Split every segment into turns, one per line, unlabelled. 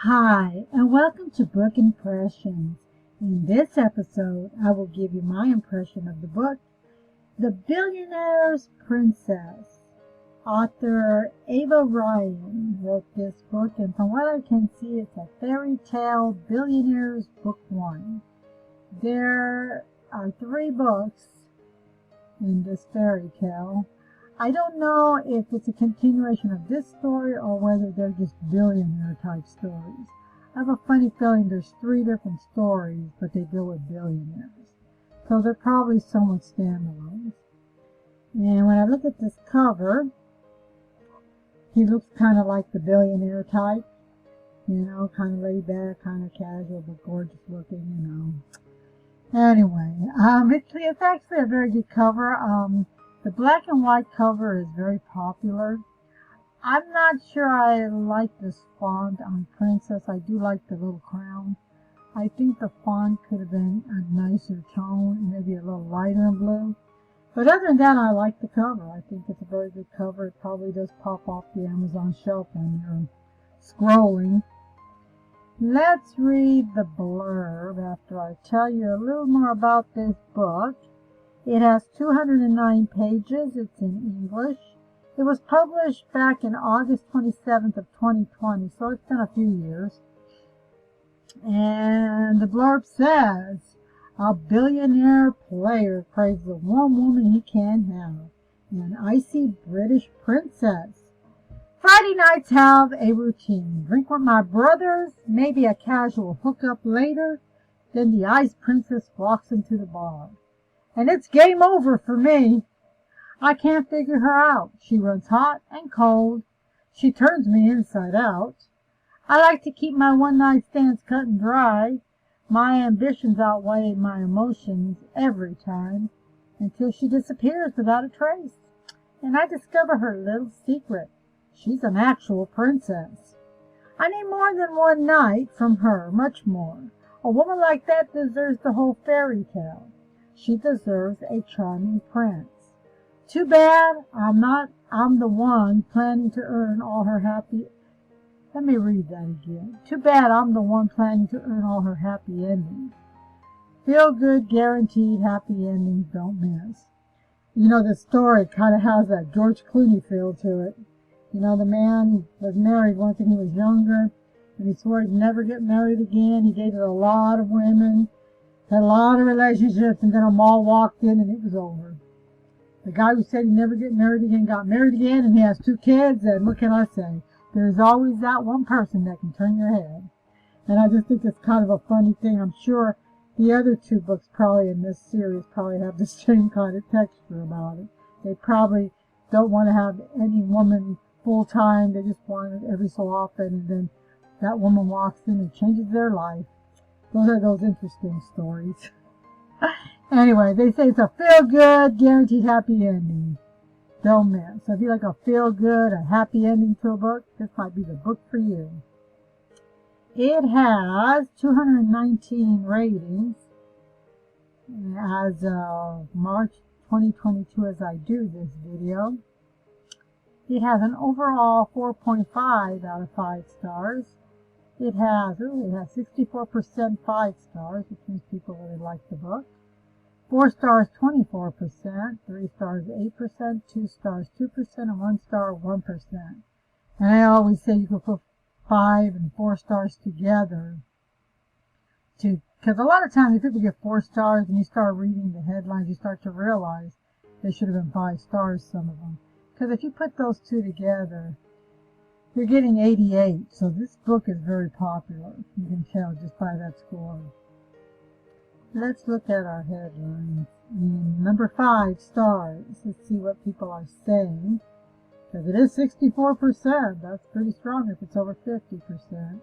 Hi, and welcome to Book Impressions. In this episode, I will give you my impression of the book, The Billionaire's Princess. Author Ava Ryan wrote this book, and from what I can see, it's a fairy tale, Billionaires Book 1. There are 3 books in this fairy tale. I don't know if it's a continuation of this story or whether they're just billionaire type stories. I have a funny feeling there's 3 different stories, but they deal with billionaires. So they're probably somewhat standalones. And when I look at this cover, he looks kind of like the billionaire type. You know, kind of laid back, kind of casual, but gorgeous looking, you know. Anyway, it's actually a very good cover. The black and white cover is very popular. I'm not sure I like this font on Princess. I do like the little crown. I think the font could have been a nicer tone, maybe a little lighter in blue. But other than that, I like the cover. I think it's a very good cover. It probably does pop off the Amazon shelf when you're scrolling. Let's read the blurb after I tell you a little more about this book. It has 209 pages. It's in English. It was published back in August 27th of 2020, so it's been a few years. And the blurb says, a billionaire player craves the one woman he can't have, an icy British princess. Friday nights have a routine. Drink with my brothers, maybe a casual hookup later. Then the ice princess walks into the bar. And it's game over for me. I can't figure her out. She runs hot and cold. She turns me inside out. I like to keep my one-night stands cut and dry. My ambitions outweigh my emotions every time, until she disappears without a trace. And I discover her little secret. She's an actual princess. I need more than one night from her, much more. A woman like that deserves the whole fairy tale. She deserves a charming prince. Too bad I'm the one planning to earn all her happy... Let me read that again. Too bad I'm the one planning to earn all her happy endings. Feel good, guaranteed happy endings, don't miss. You know, the story kind of has that George Clooney feel to it. You know, the man was married once when he was younger, and he swore he'd never get married again. He dated a lot of women. Had a lot of relationships, and then a mall walked in and it was over. The guy who said he'd never get married again got married again, and he has 2 kids, and what can I say? There's always that one person that can turn your head. And I just think it's kind of a funny thing. I'm sure the other 2 books probably in this series probably have the same kind of texture about it. They probably don't want to have any woman full time. They just want it every so often, and then that woman walks in and changes their life. Those are those interesting stories. Anyway, they say it's a feel-good, guaranteed happy ending. Don't miss. So if you like a feel-good, a happy ending to a book, this might be the book for you. It has 219 ratings as of March 2022 as I do this video. It has an overall 4.5 out of 5 stars. It has 64% 5 stars, which means people really like the book. 4 stars 24%, 3 stars 8%, 2 stars 2%, and 1 star 1%. And I always say you can put 5 and 4 stars together, because a lot of times if people get 4 stars and you start reading the headlines, you start to realize they should have been 5 stars, some of them. Because if you put those 2 together, you're getting 88, so this book is very popular. You can tell just by that score. Let's look at our headlines. Number 5 stars. Let's see what people are saying. Because it is 64%. That's pretty strong if it's over 50%.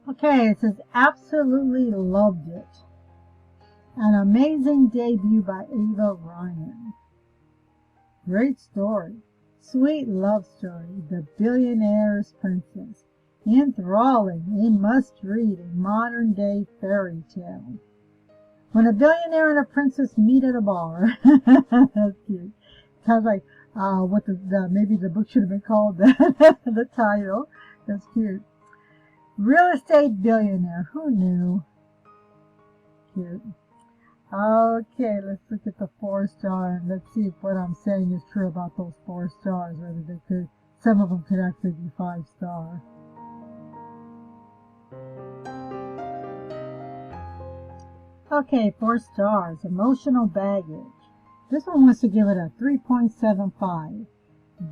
Okay, it says absolutely loved it. An amazing debut by Ava Ryan. Great story. Sweet love story, The Billionaire's Princess. Enthralling, a must-read, a modern-day fairy tale. When a billionaire and a princess meet at a bar. That's cute. Kind of like what maybe the book should have been called, the title. That's cute. Real estate billionaire. Who knew? Cute. Okay, let's look at the 4-star and let's see if what I'm saying is true about those 4 stars. Whether they could, some of them could actually be 5-star. Okay, 4 stars. Emotional baggage. This one wants to give it a 3.75.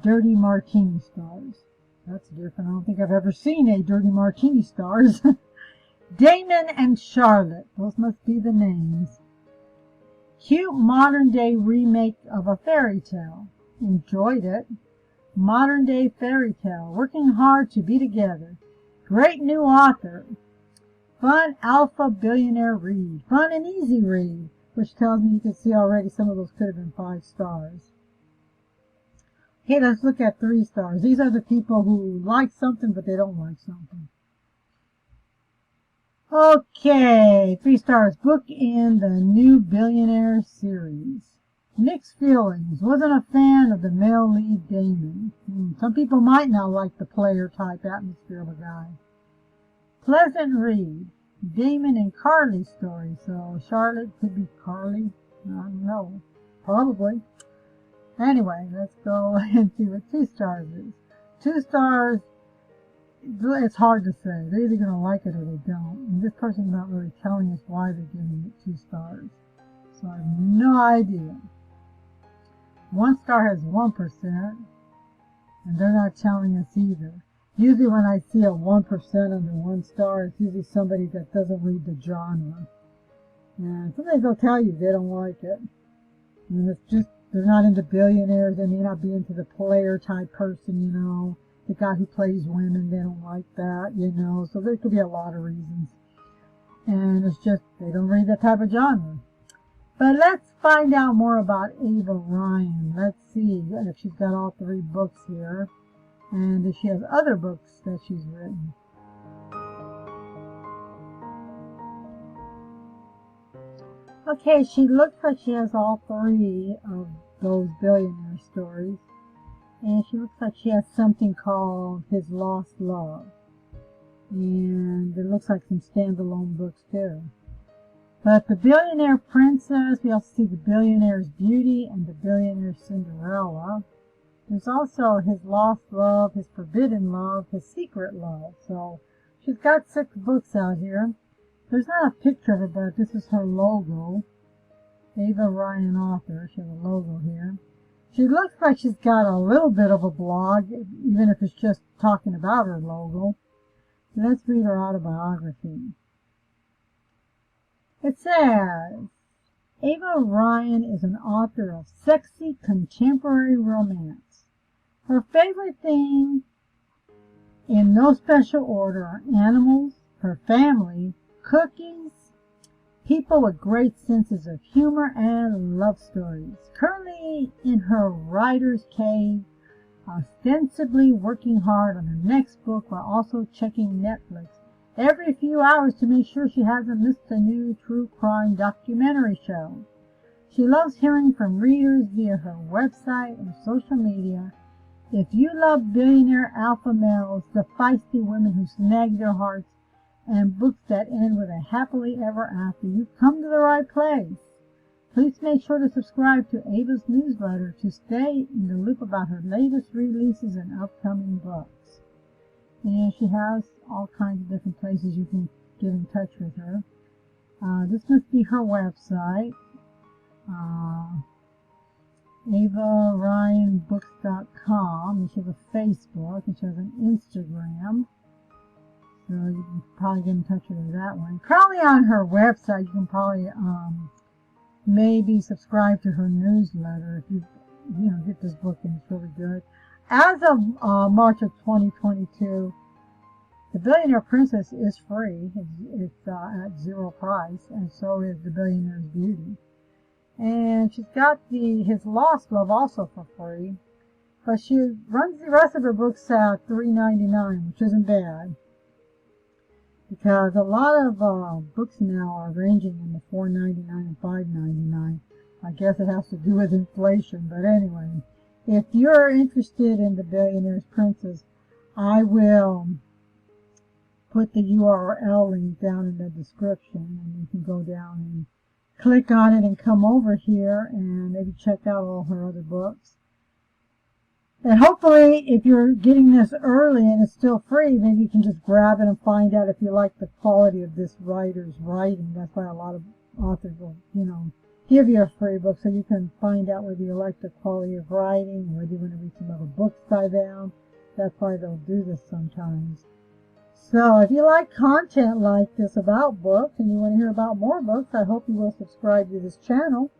Dirty martini stars. That's different. I don't think I've ever seen a dirty martini stars. Damon and Charlotte. Those must be the names. Cute modern day remake of a fairy tale. Enjoyed it. Modern day fairy tale. Working hard to be together. Great new author. Fun alpha billionaire read. Fun and easy read. Which tells me you can see already some of those could have been 5 stars. Okay, let's look at 3 stars. These are the people who like something but they don't like something. Okay, 3 stars. Book in the new Billionaire series. Mixed feelings. Wasn't a fan of the male lead Damon. Some people might not like the player type atmosphere of a guy. Pleasant read. Damon and Carly's story. So Charlotte could be Carly. I don't know. Probably. Anyway, let's go and see what 2 stars is. 2 stars, it's hard to say. They're either going to like it or they don't. And this person's not really telling us why they're giving it 2 stars. So I have no idea. 1 star has 1%. And they're not telling us either. Usually when I see a 1% under 1 star, it's usually somebody that doesn't read the genre. And sometimes they'll tell you they don't like it. And it's just, they're not into billionaires. They may not be into the player type person, you know. The guy who plays women, they don't like that, you know. So there could be a lot of reasons. And it's just, they don't read that type of genre. But let's find out more about Ava Ryan. Let's see if she's got all 3 books here. And if she has other books that she's written. Okay, she looks like she has all 3 of those billionaire stories. And she looks like she has something called His Lost Love. And it looks like some standalone books too. But the Billionaire Princess, we also see the Billionaire's Beauty and the Billionaire Cinderella. There's also His Lost Love, His Forbidden Love, His Secret Love. So she's got 6 books out here. There's not a picture of her, but this is her logo. Ava Ryan author. She has a logo here. She looks like she's got a little bit of a blog, even if it's just talking about her logo. Let's read her autobiography. It says, Ava Ryan is an author of sexy contemporary romance. Her favorite thing, in no special order, are animals, her family, cookies, people with great senses of humor, and love stories. Currently in her writer's cave, ostensibly working hard on her next book while also checking Netflix every few hours to make sure she hasn't missed a new true crime documentary show. She loves hearing from readers via her website and social media. If you love billionaire alpha males, the feisty women who snag their hearts, and books that end with a happily ever after, you've come to the right place. Please make sure to subscribe to Ava's newsletter to stay in the loop about her latest releases and upcoming books. And she has all kinds of different places you can get in touch with her. This must be her website. AvaRyanBooks.com. And she has a Facebook, and she has an Instagram. So you can probably get in touch with her that way. Probably on her website, you can probably maybe subscribe to her newsletter if you get this book, and it's really good. As of March of 2022, the Billionaire Princess is free. It's at 0 price, and so is the Billionaire's Beauty. And she's got His Lost Love also for free, but she runs the rest of her books at $3.99, which isn't bad. Because a lot of books now are ranging in the $4.99 and $5.99. I guess it has to do with inflation, but anyway. If you're interested in the Billionaire's Princess, I will put the URL link down in the description, and you can go down and click on it and come over here and maybe check out all her other books. And hopefully, if you're getting this early and it's still free, maybe you can just grab it and find out if you like the quality of this writer's writing. That's why a lot of authors will, give you a free book so you can find out whether you like the quality of writing, or whether you want to read some other books by them. That's why they'll do this sometimes. So if you like content like this about books and you want to hear about more books, I hope you will subscribe to this channel.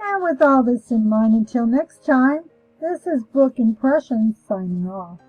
And with all this in mind, until next time, this is Book Impressions signing off.